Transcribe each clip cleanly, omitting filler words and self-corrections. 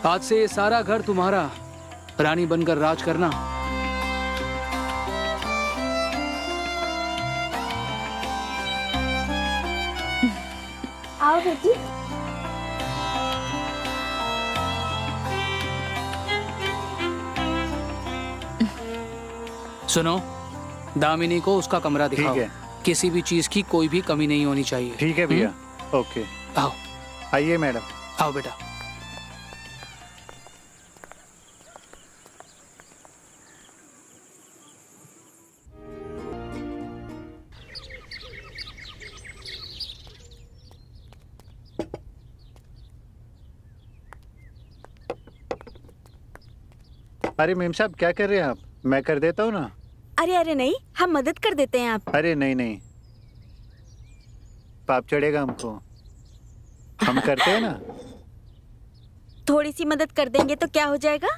आज से ये सारा घर तुम्हारा, रानी बनकर राज करना। आओ बेटी। सुनो, दामिनी को उसका कमरा दिखाओ। ठीक है। किसी भी चीज की कोई भी कमी नहीं होनी चाहिए। ठीक है भैया। ओके, आओ आइए मैडम। आओ बेटा। अरे मेम साहब, क्या कर रहे हैं आप? मैं कर देता हूँ ना। अरे अरे नहीं, हम मदद कर देते हैं आप। अरे नहीं नहीं, पाप चढ़ेगा हमको। हम करते हैं ना। थोड़ी सी मदद कर देंगे तो क्या हो जाएगा?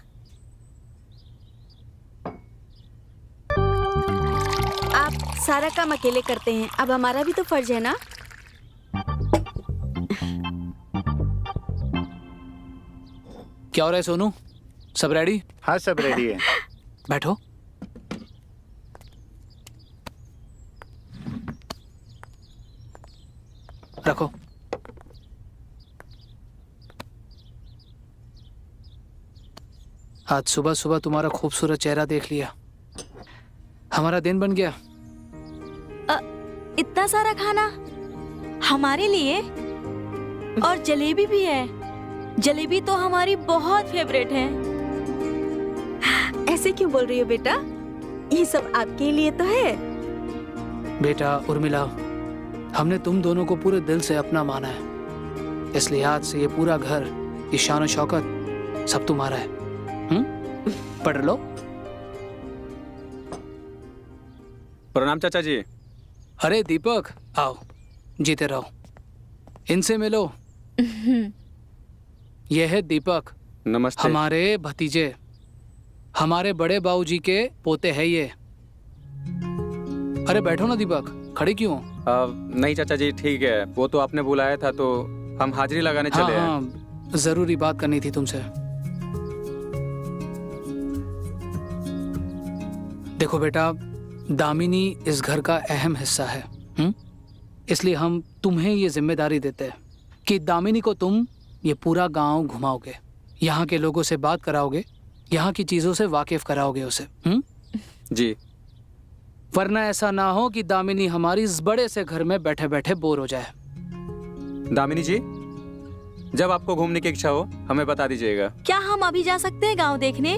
आप सारा काम अकेले करते हैं, अब हमारा भी तो फर्ज है ना। क्या हो रहा है सोनू? सब रेडी? हाँ, सब रेडी है। बैठो। रखो। आज सुबह सुबह तुम्हारा खूबसूरत चेहरा देख लिया, हमारा दिन बन गया। इतना सारा खाना हमारे लिए, और जलेबी भी है। जलेबी तो हमारी बहुत फेवरेट है। ऐसे क्यों बोल रही हो बेटा? ये सब आपके लिए तो है। बेटा उर्मिला, हमने तुम दोनों को पूरे दिल से अपना माना है, इसलिए आज से ये पूरा घर, ये शान और शौकत सब तुम्हारा है। पढ़ लो। प्रणाम चाचा जी। अरे दीपक, आओ, जीते रहो। इनसे मिलो। यह है दीपक, नमस्ते। हमारे भतीजे, हमारे बड़े बाबूजी के पोते हैं ये। अरे बैठो ना दीपक, खड़ी क्यों? नहीं चाचा जी, ठीक है। वो तो आपने बुलाया था तो हम हाजिरी लगाने हाँ चले हैं। हाँ, जरूरी बात करनी थी तुमसे। देखो बेटा, दामिनी इस घर का अहम हिस्सा है, इसलिए हम तुम्हें ये जिम्मेदारी देते हैं कि दामिनी को तुम ये पूरा गांव घुमाओगे, यहाँ के लोगों से बात कराओगे, यहाँ की चीजों से वाकिफ कराओगे उसे। जी। वरना ऐसा ना हो कि दामिनी हमारी इस बड़े से घर में बैठे बैठे बोर हो जाए। दामिनी जी, जब आपको घूमने की इच्छा हो हमें बता दीजिएगा। क्या हम अभी जा सकते हैं गांव देखने?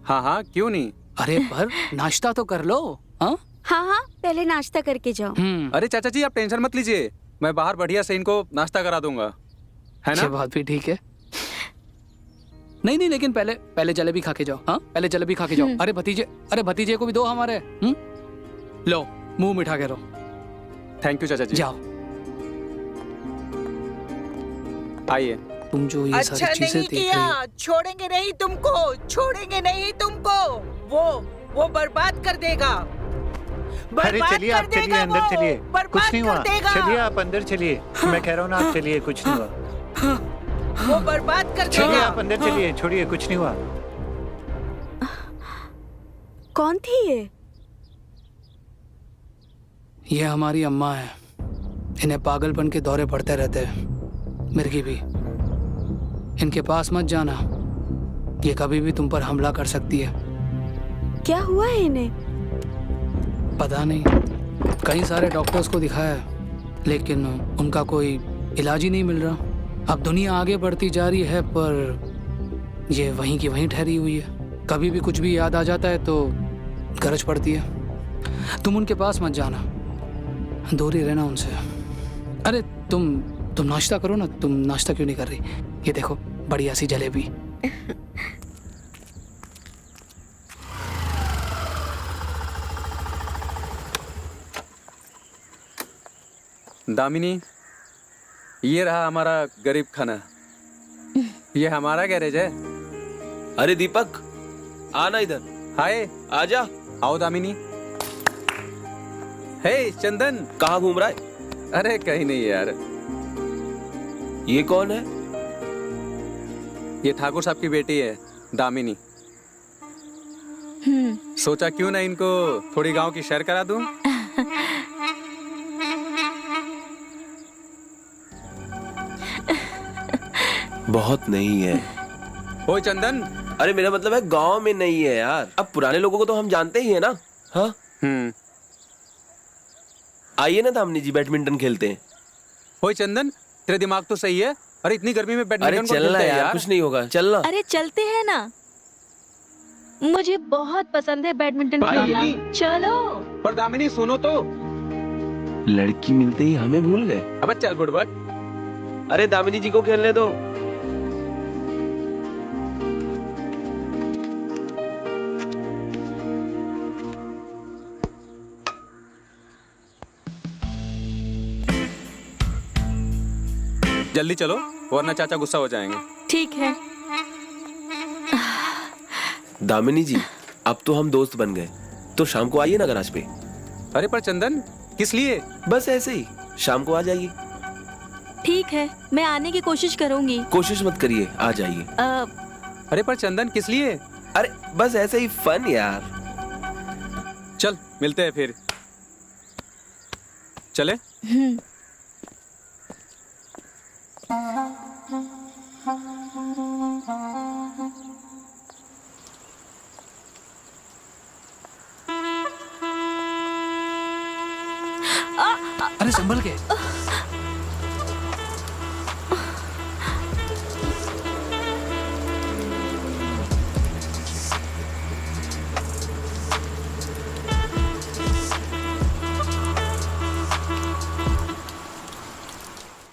हाँ हाँ, क्यों नहीं। अरे पर नाश्ता तो कर लो। हाँ हाँ, पहले नाश्ता करके जाओ। अरे चाचा जी, आप टेंशन मत लीजिए, मैं बाहर बढ़िया से इनको नाश्ता करा दूंगा, है ना? ये बात भी ठीक है। नहीं नहीं, लेकिन पहले जलेबी खा के जाओ। हाँ, पहले जलेबी खा के जाओ। अरे भतीजे को भी दो हमारे। लो, मुंह मिठा के रहो। थैंक यू चाचा जी। जाओ। आइए। तुम जो ये अच्छा सारी चीजें नहीं देख रही किया, हो, छोड़ेंगे नहीं तुमको, छोड़ेंगे नहीं तुमको। वो बर्बाद कर देगा। अरे चलिए, आप चलिए, अंदर चलिए, कुछ नहीं हुआ। चलिए आप अंदर चलिए, मैं कह रहा हूँ ना, आप चलिए, कुछ नहीं हुआ। वो बर्बाद कर चलिए देगा। आप अंदर चलिए, छोड़िए, कुछ नहीं हुआ। कौन थी ये? ये हमारी अम्मा है। इन्हें पागलपन के दौरे पड़ते रहते हैं, मिर्गी भी। इनके पास मत जाना, ये कभी भी तुम पर हमला कर सकती है। क्या हुआ है इन्हें? पता नहीं, कई सारे डॉक्टर्स को दिखाया है, लेकिन उनका कोई इलाज ही नहीं मिल रहा। अब दुनिया आगे बढ़ती जा रही है, पर ये वहीं की वहीं ठहरी हुई है। कभी भी कुछ भी याद आ जाता है तो गरज पड़ती है। तुम उनके पास मत जाना, दूर ही रहना उनसे। अरे तुम नाश्ता करो ना। तुम नाश्ता क्यों नहीं कर रही? ये देखो, बढ़िया सी जलेबी। दामिनी, ये रहा हमारा गरीब खाना। ये हमारा गैरेज है। अरे दीपक, आना इधर। हाय। आजा। आओ दामिनी। हे चंदन। कहाँ घूम रहा है? अरे कहीं नहीं यार। ये कौन है? ये ठाकुर साहब की बेटी है, दामिनी। सोचा क्यों ना इनको थोड़ी गांव की सैर करा दूं। बहुत नहीं है। ओए चंदन। अरे मेरा मतलब है गांव में नहीं है यार। अब पुराने लोगों को तो हम जानते ही है ना। हाँ आइए ना दामिनी जी, बैडमिंटन खेलते हैं। ओए चंदन, तेरा दिमाग तो सही है। अरे इतनी गर्मी में अरे बैडमिंटन को चलना खेलते हैं यार, कुछ नहीं होगा, चलना। अरे चलते हैं ना, मुझे बहुत पसंद है बैडमिंटन खेलना। चलो। पर दामिनी सुनो तो। लड़की मिलते ही हमें भूल गए। अब चल बुड़बक। अरे दामिनी जी को खेलने दो। जल्दी चलो वरना चाचा गुस्सा हो जाएंगे। ठीक है। दामिनी जी, अब तो हम दोस्त बन गए, तो शाम को आइए ना गराज पे। अरे पर चंदन, किस लिए? बस ऐसे ही, शाम को आ जाइए। ठीक है, मैं आने की कोशिश करूंगी। कोशिश मत करिए, आ जाइए। अरे पर चंदन, किस लिए? अरे बस ऐसे ही, फन यार। चल मिलते हैं फिर। चले। अरे संभल के।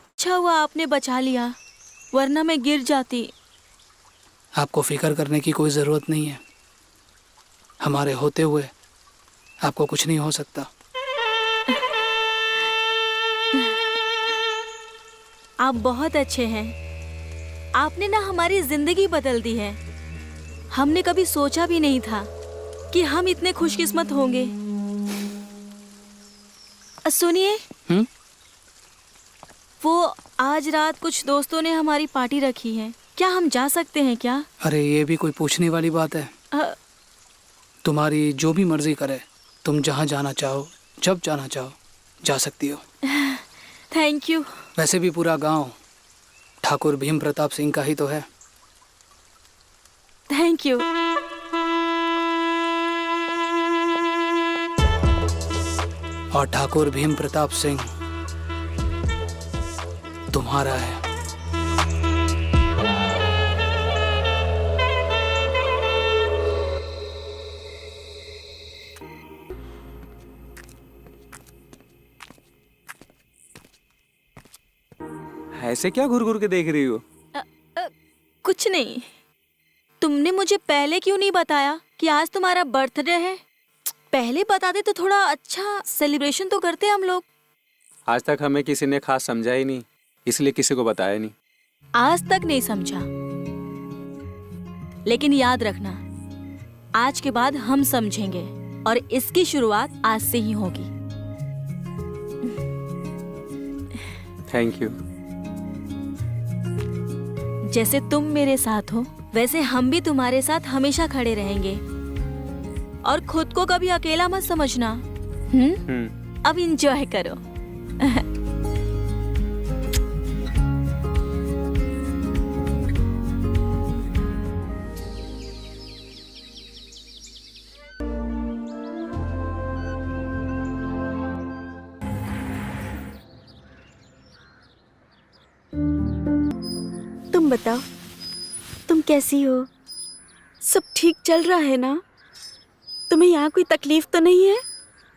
अच्छा हुआ आपने बचा लिया, वरना मैं गिर जाती। आपको फिक्र करने की कोई ज़रूरत नहीं है। हमारे होते हुए आपको कुछ नहीं हो सकता। आप बहुत अच्छे हैं। आपने ना हमारी जिंदगी बदल दी है। हमने कभी सोचा भी नहीं था कि हम इतने खुशकिस्मत होंगे। सुनिए, वो आज रात कुछ दोस्तों ने हमारी पार्टी रखी है, क्या हम जा सकते हैं क्या? अरे ये भी कोई पूछने वाली बात है? तुम्हारी जो भी मर्जी करे, तुम जहाँ जाना चाहो, जब जाना चाहो, जा सकती हो। Thank you. वैसे भी पूरा गांव ठाकुर भीम प्रताप सिंह का ही तो है। Thank you. और ठाकुर भीम प्रताप सिंह तुम्हारा है। ऐसे क्या घुर घुर के देख रही हो? कुछ नहीं। तुमने मुझे पहले क्यों नहीं बताया कि आज तुम्हारा बर्थडे है? पहले बता दे तो थोड़ा अच्छा सेलिब्रेशन तो करते हम लोग। आज तक हमें किसी ने खास समझा ही नहीं, इसलिए किसी को बताया नहीं। आज तक नहीं समझा, लेकिन याद रखना, आज के बाद हम समझेंगे और इसकी शुरुआत आज से ही होगी। Thank you. जैसे तुम मेरे साथ हो, वैसे हम भी तुम्हारे साथ हमेशा खड़े रहेंगे। और खुद को कभी अकेला मत समझना। अब एंजॉय करो। तुम बताओ, तुम कैसी हो? सब ठीक चल रहा है ना? तुम्हें यहाँ कोई तकलीफ तो नहीं है?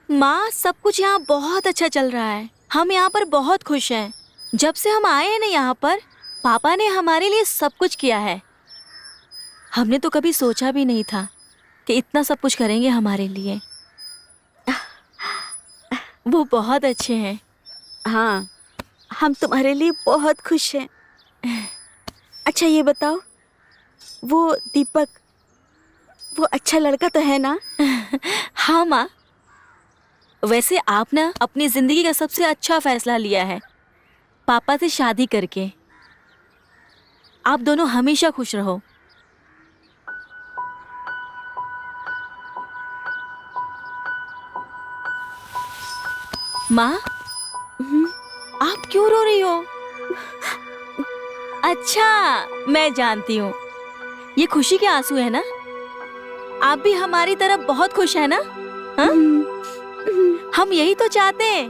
माँ, सब कुछ यहाँ बहुत अच्छा चल रहा है। हम यहाँ पर बहुत खुश हैं। जब से हम आए हैं ना यहाँ पर, पापा ने हमारे लिए सब कुछ किया है। हमने तो कभी सोचा भी नहीं था कि इतना सब कुछ करेंगे हमारे लिए। वो बहुत अच्छे हैं। हाँ, हम तुम्हारे लिए बहुत खुश हैं। अच्छा ये बताओ, वो दीपक, वो अच्छा लड़का तो है ना? हाँ माँ, वैसे आप ना अपनी जिंदगी का सबसे अच्छा फैसला लिया है, पापा से शादी करके। आप दोनों हमेशा खुश रहो। माँ, आप क्यों रो रही हो? अच्छा, मैं जानती हूँ, ये खुशी के आंसू है ना? आप भी हमारी तरह बहुत खुश है ना? हाँ? हम यही तो चाहते हैं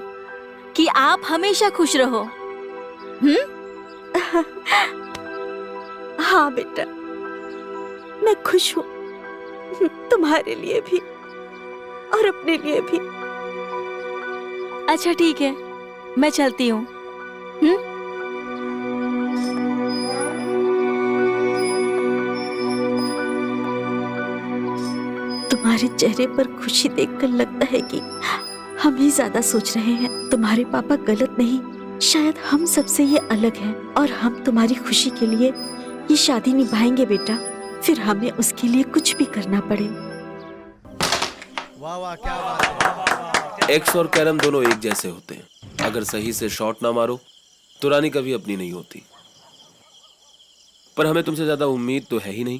कि आप हमेशा खुश रहो। हाँ बेटा, मैं खुश हूँ, तुम्हारे लिए भी और अपने लिए भी। अच्छा ठीक है, मैं चलती हूँ। तुम्हारे चेहरे पर खुशी देखकर लगता है कि हम ही ज्यादा सोच रहे हैं। तुम्हारे पापा गलत नहीं, शायद हम सबसे ये अलग हैं और हम तुम्हारी खुशी के लिए ये शादी निभाएंगे बेटा, फिर हमें उसके लिए कुछ भी करना पड़े। एक्स और कैरम दोनों एक जैसे होते हैं, अगर सही से शॉट ना मारो तो रानी कभी अपनी नहीं होती। पर हमें तुमसे ज्यादा उम्मीद तो है ही नहीं,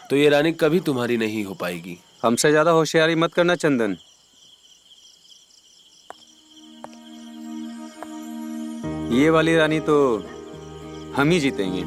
तो ये रानी कभी तुम्हारी नहीं हो पाएगी। हमसे ज्यादा होशियारी मत करना चंदन। ये वाली रानी तो हम ही जीतेंगे।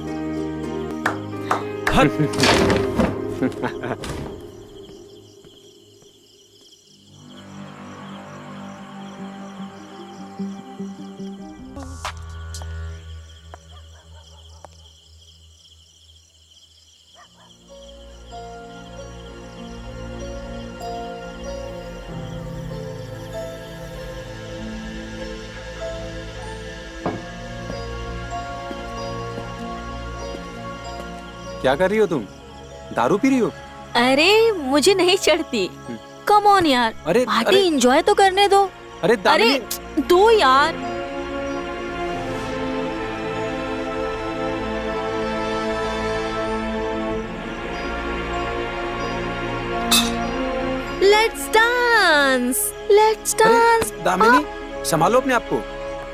क्या कर रही हो तुम? दारू पी रही हो? अरे मुझे नहीं चढ़ती। कम ऑन यार, अरे पार्टी एंजॉय तो करने दो। अरे अरे दो यार। Let's dance, let's dance. Damini, संभालो अपने आप को,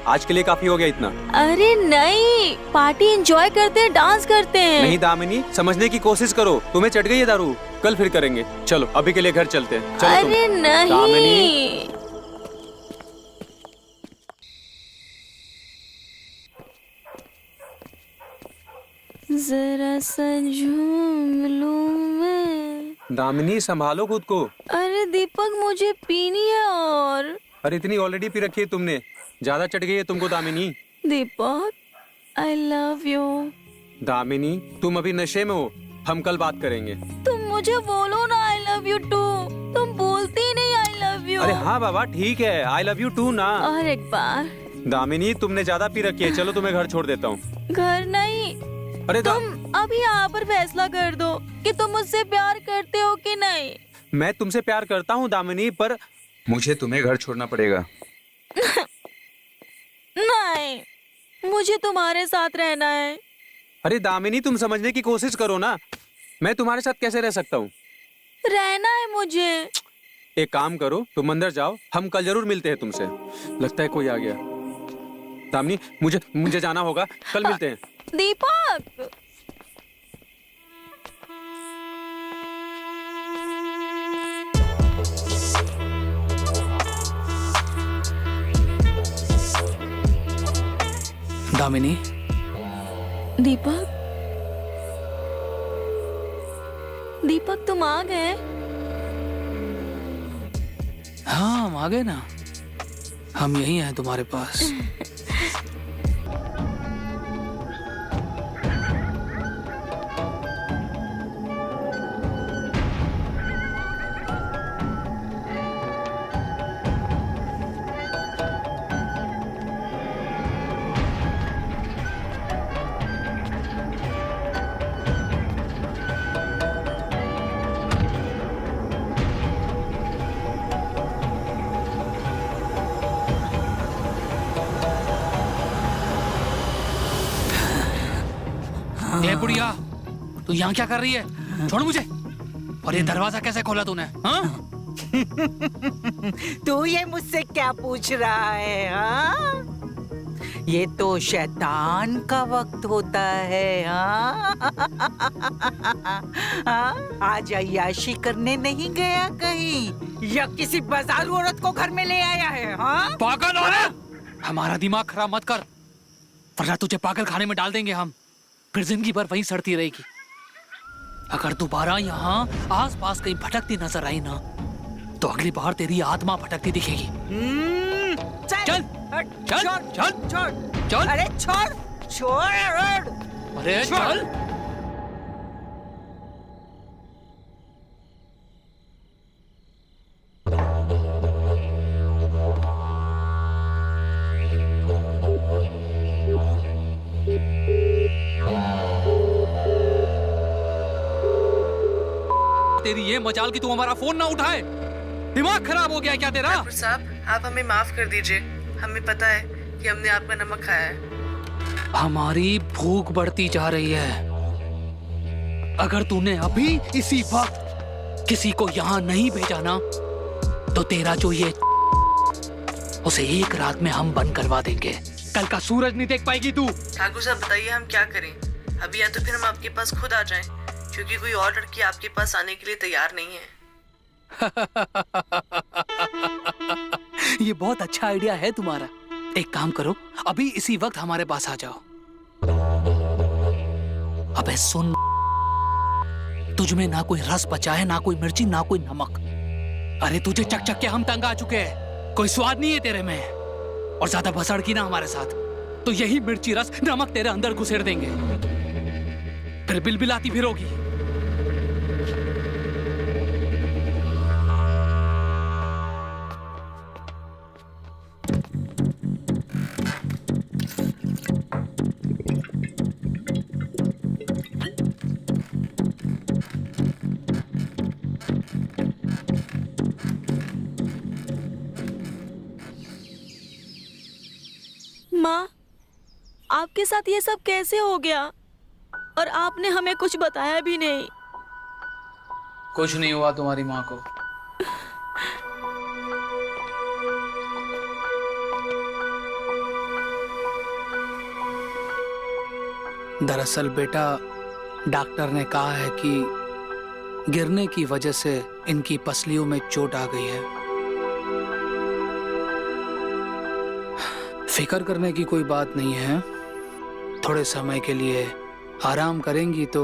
आज के लिए काफी हो गया इतना। अरे नहीं, पार्टी एंजॉय करते हैं, डांस करते हैं। नहीं दामिनी, समझने की कोशिश करो, तुम्हें चढ़ गई है दारू, कल फिर करेंगे। चलो अभी के लिए घर चलते हैं। चलो अरे तुम। नहीं दामिनी। जरा सा झूम लूं मैं। दामिनी संभालो खुद को। अरे दीपक, मुझे पीनी है। और अरे इतनी ऑलरेडी पी रखी है तुमने, ज्यादा चढ़ गई है तुमको दामिनी। दीपक, आई लव यू। दामिनी तुम अभी नशे में हो, हम कल बात करेंगे। तुम मुझे बोलो ना आई लव यू टू। तुम बोलती ही नहीं आई लव यू। अरे हाँ बाबा ठीक है, आई लव यू टू ना। और एक बार। दामिनी तुमने ज्यादा पी रखी है, चलो तुम्हें घर छोड़ देता हूँ। घर नहीं, अरे तुम अभी यहाँ पर फैसला कर दो कि तुम मुझसे प्यार करते हो कि नहीं। मैं तुमसे प्यार करता हूँ दामिनी, पर मुझे तुम्हें घर छोड़ना पड़ेगा। नहीं, मुझे तुम्हारे साथ रहना है। अरे दामिनी तुम समझने की कोशिश करो ना, मैं तुम्हारे साथ कैसे रह सकता हूँ? रहना है मुझे। एक काम करो, तुम अंदर जाओ, हम कल जरूर मिलते हैं तुमसे। लगता है कोई आ गया। दामिनी मुझे जाना होगा, कल मिलते हैं। दीपक, दामिनी, दीपक, दीपक तुम आ गए? हाँ हम आ गए ना, हम यही हैं तुम्हारे पास। ए बुढ़िया, तू यहाँ क्या कर रही है? छोड़ मुझे। और ये दरवाजा कैसे खोला तूने? हाँ? तू ये मुझसे क्या पूछ रहा है? हाँ? ये तो शैतान का वक्त होता है। हाँ? हाँ? आज अय्याशी करने नहीं गया कहीं या किसी बाजारू औरत को घर में ले आया है? हाँ? पागल औरत, हमारा दिमाग खराब मत कर, वरना तुझे पागल खाने में डाल देंगे हम, फिर जिंदगी भर वहीं सड़ती रहेगी। अगर दोबारा यहाँ आस पास कहीं भटकती नजर आई ना, तो अगली बार तेरी आत्मा भटकती दिखेगी। चल चल, चल, छोड़, चल, छोड़, चल। अरे छोड़, अरे चल। तेरी ये मजाल कि तू हमारा फोन ना उठाए। दिमाग खराब हो गया क्या तेरा? ठाकुर साहब, आप हमें माफ कर दीजिए। हमें पता है कि हमने आपका नमक खाया है। हमारी भूख बढ़ती जा रही है। अगर तूने अभी इसी वक्त किसी को यहाँ नहीं भेजा ना, तो तेरा जो ये उसे एक रात में हम बंद करवा देंगे। कल का सूरज नहीं देख पाएगी तू। ठाकुर साहब, बताइए हम क्या करें अभी, या तो फिर हम आपके पास खुद आ जाएं, क्योंकि कोई और लड़की आपके पास आने के लिए तैयार नहीं है। ये बहुत अच्छा आइडिया है तुम्हारा। एक काम करो, अभी इसी वक्त हमारे पास आ जाओ। अबे सुन, तुझ में ना कोई रस बचा है, ना कोई मिर्ची, ना कोई नमक। अरे तुझे चक चक के हम तंग आ चुके हैं, कोई स्वाद नहीं है तेरे में। और ज्यादा भसड़ की ना हमारे साथ, तो यही मिर्ची रस नमक तेरे अंदर घुसेड़ देंगे, फिर बिलबिलाती फिरोगी। माँ, आपके साथ ये सब कैसे हो गया? और आपने हमें कुछ बताया भी नहीं। कुछ नहीं हुआ तुम्हारी माँ को। दरअसल बेटा, डॉक्टर ने कहा है कि गिरने की वजह से इनकी पसलियों में चोट आ गई है। फिक्र करने की कोई बात नहीं है, थोड़े समय के लिए आराम करेंगी तो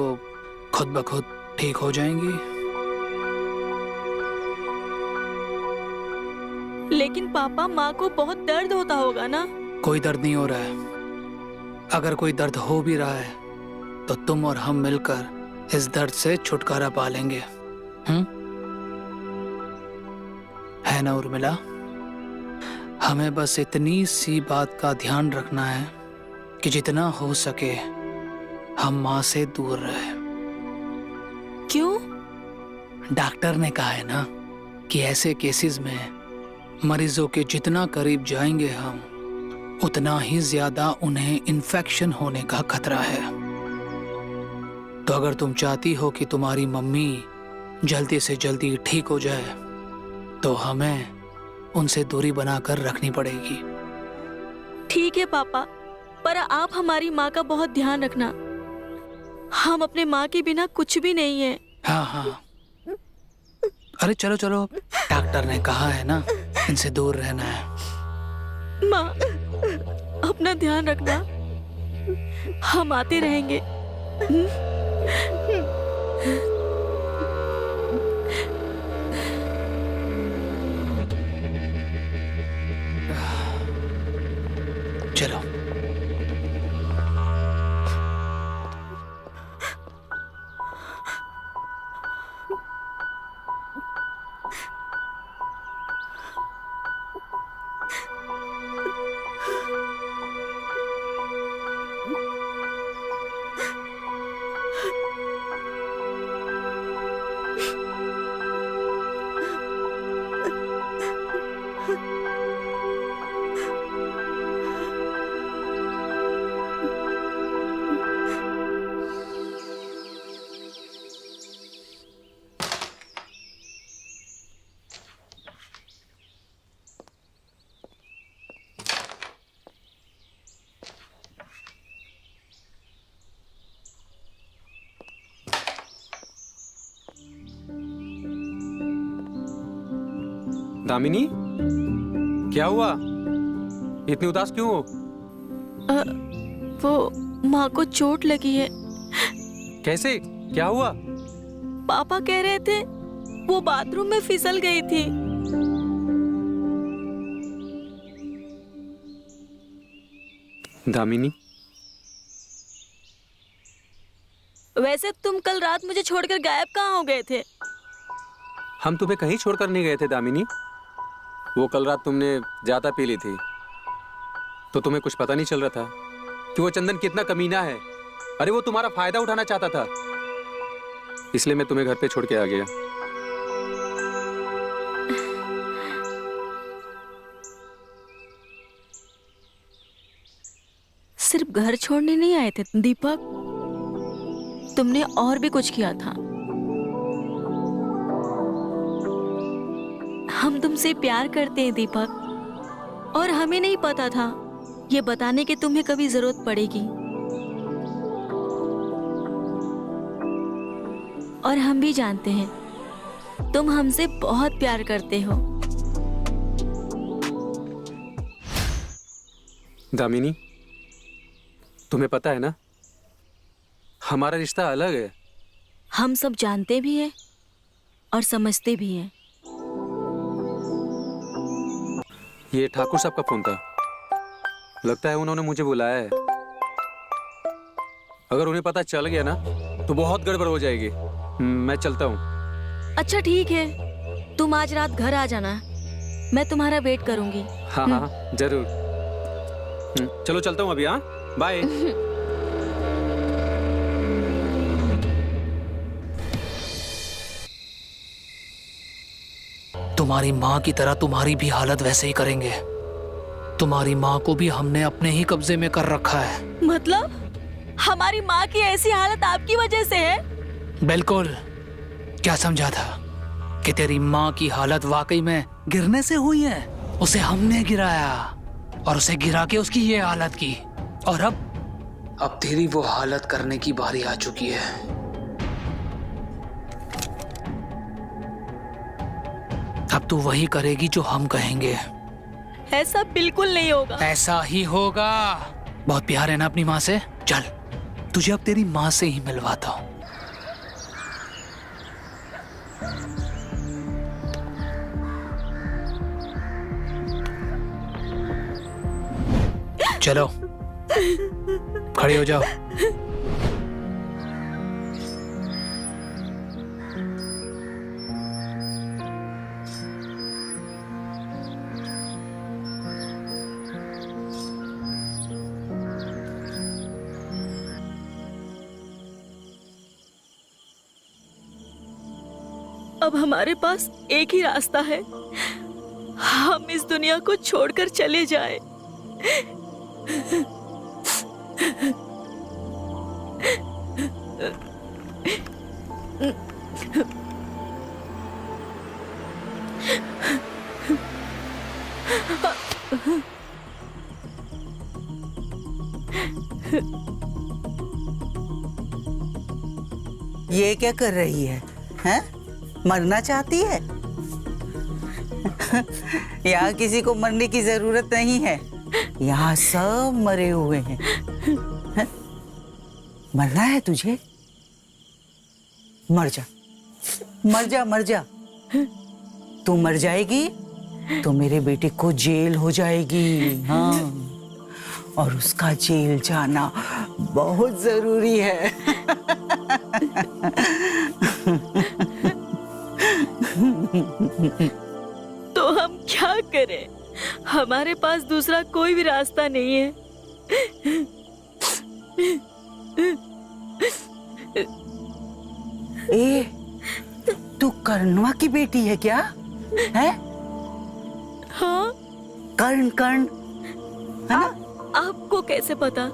खुद ब खुद ठीक हो जाएंगी। लेकिन पापा, माँ को बहुत दर्द होता होगा ना? कोई दर्द नहीं हो रहा है। अगर कोई दर्द हो भी रहा है तो तुम और हम मिलकर इस दर्द से छुटकारा पा लेंगे। है ना उर्मिला? हमें बस इतनी सी बात का ध्यान रखना है कि जितना हो सके हम माँ से दूर रहे। क्यों? डॉक्टर ने कहा है ना कि ऐसे केसेस में मरीजों के जितना करीब जाएंगे हम, उतना ही ज्यादा उन्हें इन्फेक्शन होने का खतरा है। तो अगर तुम चाहती हो कि तुम्हारी मम्मी जल्दी से जल्दी ठीक हो जाए, तो हमें उनसे दूरी बनाकर रखनी पड़ेगी। ठीक है पापा, पर आप हमारी माँ का बहुत ध्यान रखना। हम अपने माँ के बिना कुछ भी नहीं है। हाँ हाँ, अरे चलो चलो, डॉक्टर ने कहा है ना, इनसे दूर रहना है। माँ, अपना ध्यान रखना, हम आते रहेंगे। चलो। दामिनी, क्या हुआ? इतनी उदास क्यों हो? वो माँ को चोट लगी है। कैसे? क्या हुआ? पापा कह रहे थे वो बाथरूम में फिसल गई थी। दामिनी, वैसे तुम कल रात मुझे छोड़कर गायब कहाँ हो गए थे? हम तुम्हें कहीं छोड़कर नहीं गए थे दामिनी। वो कल रात तुमने ज्यादा पी ली थी, तो तुम्हें कुछ पता नहीं चल रहा था कि वो चंदन कितना कमीना है। अरे वो तुम्हारा फायदा उठाना चाहता था, इसलिए मैं तुम्हें घर पे छोड़ के आ गया। सिर्फ घर छोड़ने नहीं आए थे दीपक, तुमने और भी कुछ किया था। हम तुमसे प्यार करते हैं दीपक, और हमें नहीं पता था ये बताने की तुम्हें कभी जरूरत पड़ेगी। और हम भी जानते हैं तुम हमसे बहुत प्यार करते हो। दामिनी, तुम्हें पता है ना, हमारा रिश्ता अलग है। हम सब जानते भी हैं और समझते भी हैं। ये ठाकुर साहब का फोन था, लगता है उन्होंने मुझे बुलाया है। अगर उन्हें पता चल गया ना तो बहुत गड़बड़ हो जाएगी। मैं चलता हूँ। अच्छा ठीक है, तुम आज रात घर आ जाना, मैं तुम्हारा वेट करूंगी। हाँ हाँ जरूर। चलो चलता हूँ अभी। हाँ बाय। तुम्हारी माँ की तरह तुम्हारी भी हालत वैसे ही करेंगे। तुम्हारी माँ को भी हमने अपने ही कब्जे में कर रखा है। मतलब हमारी माँ की ऐसी हालत आपकी वजह से है? बिल्कुल। क्या समझा था कि तेरी माँ की हालत वाकई में गिरने से हुई है? उसे हमने गिराया और उसे गिरा के उसकी ये हालत की, और अब तेरी वो हालत करने की बारी आ चुकी है। अब तू वही करेगी जो हम कहेंगे। ऐसा बिल्कुल नहीं होगा। ऐसा ही होगा। बहुत प्यार है ना अपनी माँ से? चल तुझे अब तेरी माँ से ही मिलवाता हूँ। चलो खड़े हो जाओ। अब हमारे पास एक ही रास्ता है, हम इस दुनिया को छोड़कर चले जाएं। ये क्या कर रही है? हैं? मरना चाहती है? यहाँ किसी को मरने की जरूरत नहीं है, यहाँ सब मरे हुए हैं। मरना है तुझे? मर जा, मर जा, मर जा। तू मर जाएगी तो मेरे बेटे को जेल हो जाएगी। हाँ, और उसका जेल जाना बहुत जरूरी है। तो हम क्या करें? हमारे पास दूसरा कोई भी रास्ता नहीं है। ए, तू कर्णवा की बेटी है क्या? है? हाँ, कर्ण, कर्ण, है ना? आपको कैसे पता?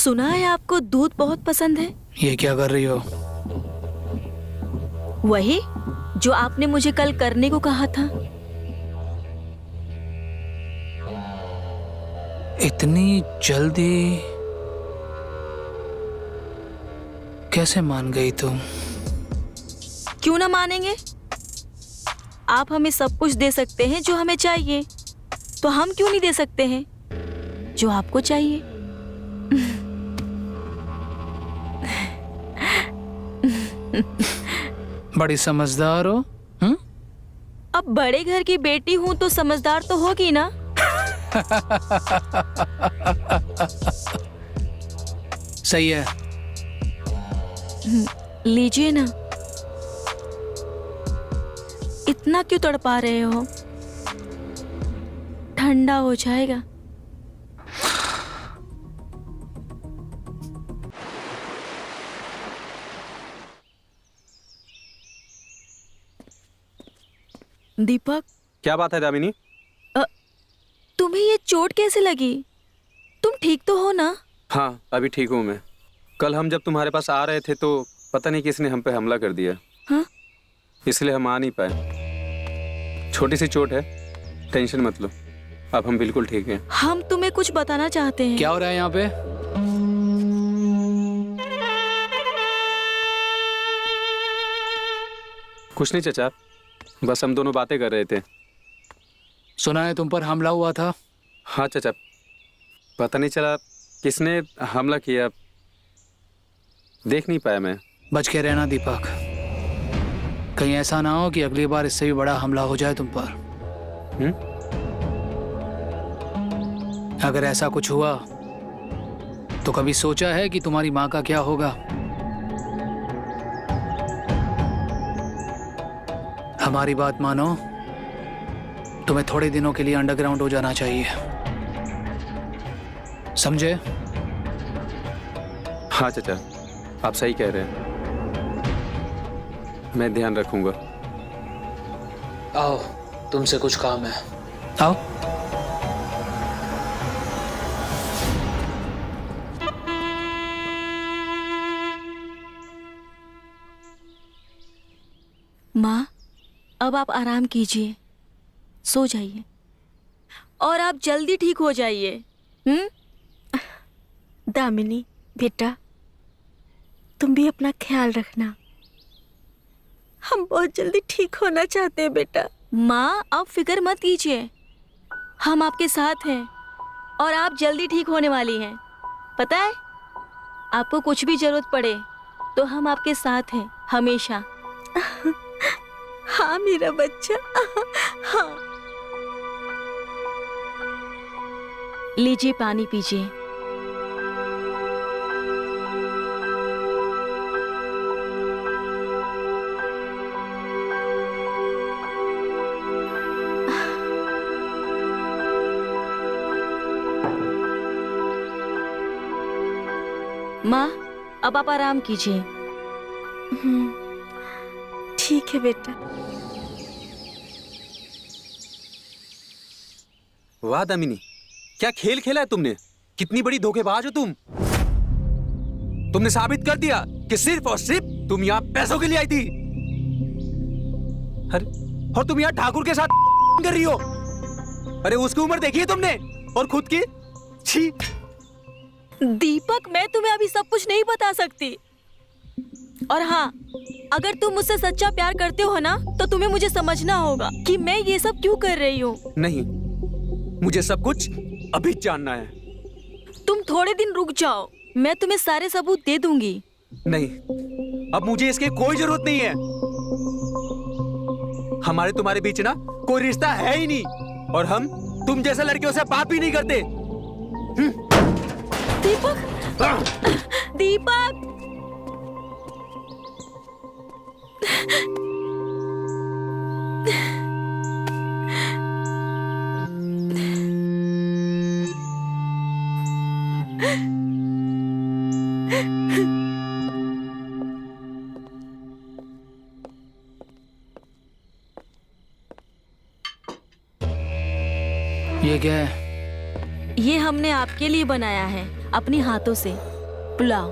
सुना है आपको दूध बहुत पसंद है। ये क्या कर रही हो? वही जो आपने मुझे कल करने को कहा था। इतनी जल्दी कैसे मान गई तुम? क्यों ना मानेंगे? आप हमें सब कुछ दे सकते हैं जो हमें चाहिए, तो हम क्यों नहीं दे सकते हैं जो आपको चाहिए? बड़ी समझदार हो। अब बड़े घर की बेटी हूं तो समझदार तो होगी ना। सही है। लीजिए ना। इतना क्यों तड़पा रहे हो? ठंडा हो जाएगा। दीपक, क्या बात है दामिनी? तुम्हें ये चोट कैसे लगी? तुम ठीक तो हो ना? हाँ, अभी ठीक हूँ मैं। कल हम जब तुम्हारे पास आ रहे थे तो पता नहीं किसने हम पे हमला कर दिया। हाँ? इसलिए हम आ नहीं पाए। छोटी सी चोट है, टेंशन मत लो। अब हम बिल्कुल ठीक हैं। हम तुम्हें कुछ बताना चाहते हैं। क्या हो रहा है यहाँ पे? कुछ नहीं चचा, बस हम दोनों बातें कर रहे थे। सुना है तुम पर हमला हुआ था। हाँ चचा, पता नहीं चला किसने हमला किया, देख नहीं पाया मैं। बच के रहना दीपक, कहीं ऐसा ना हो कि अगली बार इससे भी बड़ा हमला हो जाए तुम पर। अगर ऐसा कुछ हुआ तो कभी सोचा है कि तुम्हारी माँ का क्या होगा? हमारी बात मानो, तुम्हें थोड़े दिनों के लिए अंडरग्राउंड हो जाना चाहिए, समझे? हाँ चचा, आप सही कह रहे हैं, मैं ध्यान रखूंगा। आओ, तुमसे कुछ काम है। आओ। माँ, अब आप आराम कीजिए, सो जाइए और आप जल्दी ठीक हो जाइए। दामिनी बेटा, तुम भी अपना ख्याल रखना। हम बहुत जल्दी ठीक होना चाहते हैं बेटा। माँ, आप फिक्र मत कीजिए, हम आपके साथ हैं और आप जल्दी ठीक होने वाली हैं। पता है, आपको कुछ भी जरूरत पड़े तो हम आपके साथ हैं हमेशा। हाँ मेरा बच्चा। हाँ। लीजिए, पानी पीजिए। माँ, अब आप आराम कीजिए। ठीक है बेटा। वाह दामिनी, क्या खेल खेला है तुमने। कितनी बड़ी धोखेबाज हो तुम। तुमने साबित कर दिया कि सिर्फ और सिर्फ तुम यहाँ पैसों के लिए आई थी। अरे, और तुम यहाँ ठाकुर के साथ कर रही हो। अरे, उसकी उम्र देखी है तुमने और खुद की। छी। दीपक, मैं तुम्हें अभी सब कुछ नहीं बता सकती। और हाँ, अगर तुम मुझसे सच्चा प्यार करते हो ना, तो तुम्हें मुझे समझना होगा कि मैं ये सब क्यों कर रही हूँ। नहीं, मुझे सब कुछ अभी जानना है। तुम थोड़े दिन रुक जाओ, मैं तुम्हें सारे सबूत दे दूंगी। नहीं, अब मुझे इसकी कोई जरूरत नहीं है। हमारे तुम्हारे बीच ना कोई रिश्ता है ही नहीं और हम तुम जैसे लड़कियों से बात भी नहीं करते। दीपक, दीपक, ये क्या है? ये हमने आपके लिए बनाया है अपनी हाथों से। पुलाव।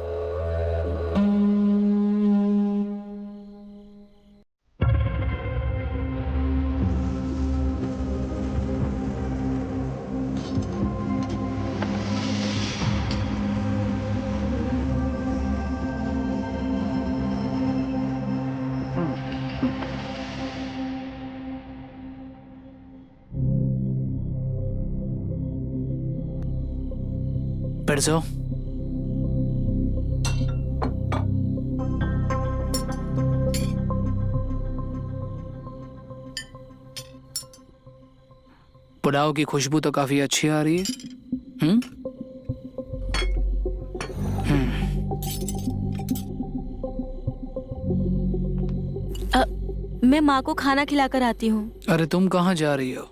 बैठ जाओ। पुलाव की खुशबू तो काफी अच्छी आ रही है। मैं माँ को खाना खिलाकर आती हूँ। अरे तुम कहाँ जा रही हो?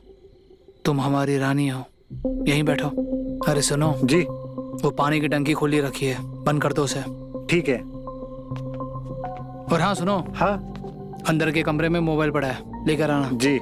तुम हमारी रानी हो, यहीं बैठो। अरे सुनो जी। वो पानी की टंकी खुली रखी है, बंद कर दो उसे। ठीक है। और हाँ सुनो, हाँ अंदर के कमरे में मोबाइल पड़ा है, लेकर आना। जी।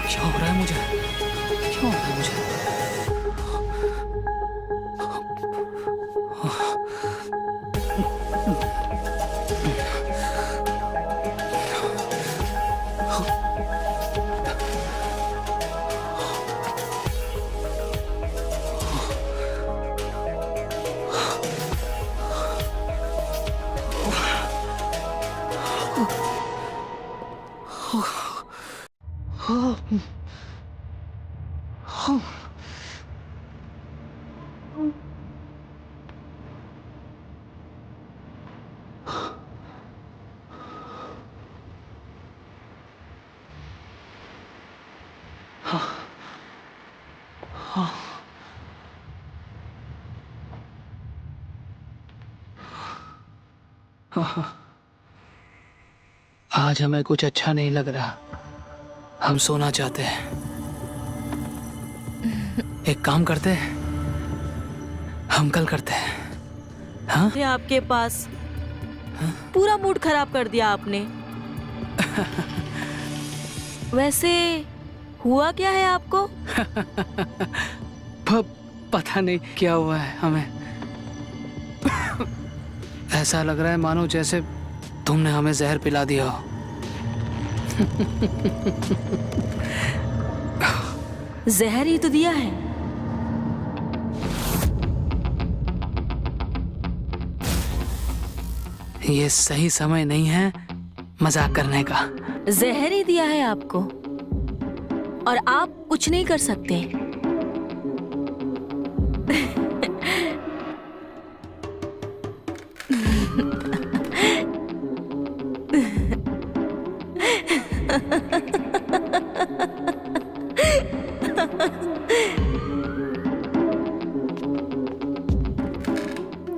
क्या हो रहा है मुझे? क्या हो रहा है मुझे? आज हमें कुछ अच्छा नहीं लग रहा। हम सोना चाहते हैं। एक काम करते हैं, हम कल करते हैं। हाँ? थे आपके पास। पूरा मूड खराब कर दिया आपने। वैसे हुआ क्या है आपको? पता नहीं क्या हुआ है हमें। ऐसा लग रहा है मानो जैसे तुमने हमें जहर पिला दिया हो। जहर ही तो दिया है। ये सही समय नहीं है मजाक करने का। जहर ही दिया है आपको और आप कुछ नहीं कर सकते।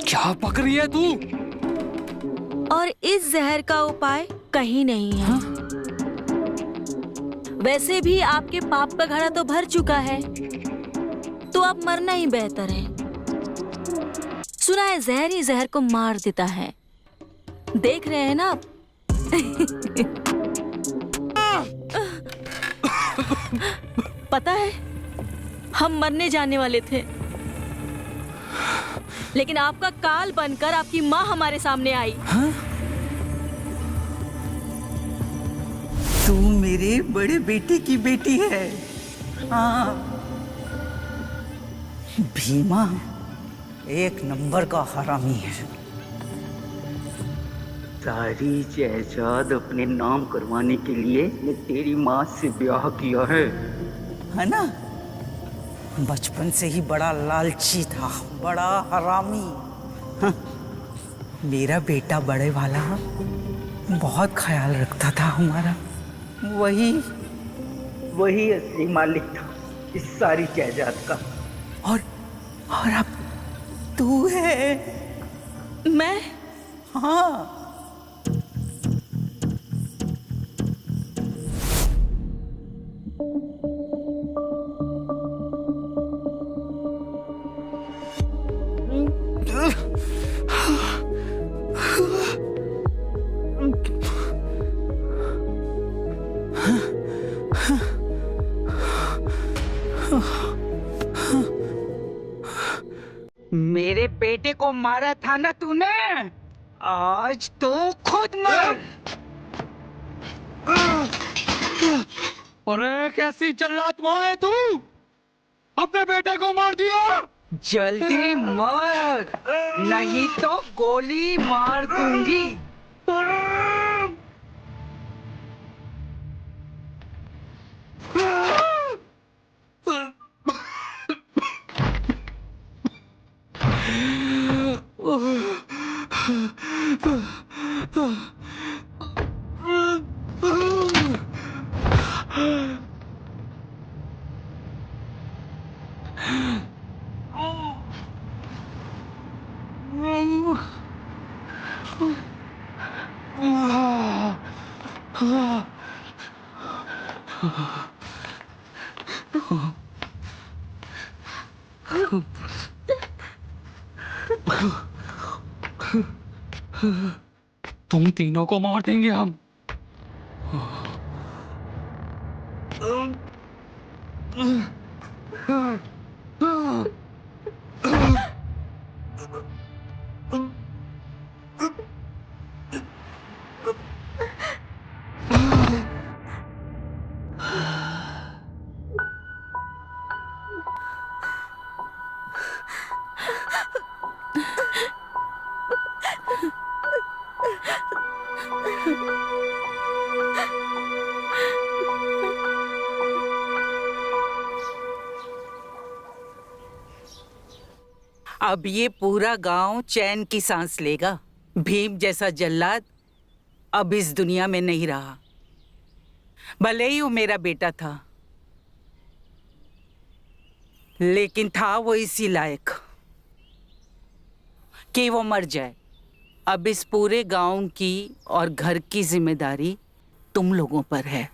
क्या पक रही है तू? और इस जहर का उपाय कहीं नहीं है। हाँ? वैसे भी आपके पाप का घड़ा तो भर चुका है, तो अब मरना ही बेहतर है। सुना है जहर ही जहर को मार देता है। देख रहे हैं ना आप? पता है हम मरने जाने वाले थे, लेकिन आपका काल बनकर आपकी माँ हमारे सामने आई। हाँ? तू मेरे बड़े बेटे की बेटी है। हाँ, भीमा एक नंबर का हरामी है। सारी जायदाद अपने नाम करवाने के लिए ने तेरी माँ से ब्याह किया है ना? बचपन से ही बड़ा लालची था, बड़ा हरामी। हाँ, मेरा बेटा बड़े वाला बहुत ख्याल रखता था हमारा। वही असली मालिक था इस सारी जायदाद का। और अब तू है मैं हाँ, मेरे बेटे को मारा था ना तूने, आज तो खुद मर। अरे कैसी जल्लादुआ है तू, अपने बेटे को मार दिया। जल्दी मर, नहीं तो गोली मार दूंगी। तुम तीनों को मार देंगे हम। अब ये पूरा गांव चैन की सांस लेगा। भीम जैसा जल्लाद अब इस दुनिया में नहीं रहा। भले ही वो मेरा बेटा था, लेकिन था वो इसी लायक कि वो मर जाए। अब इस पूरे गांव की और घर की जिम्मेदारी तुम लोगों पर है।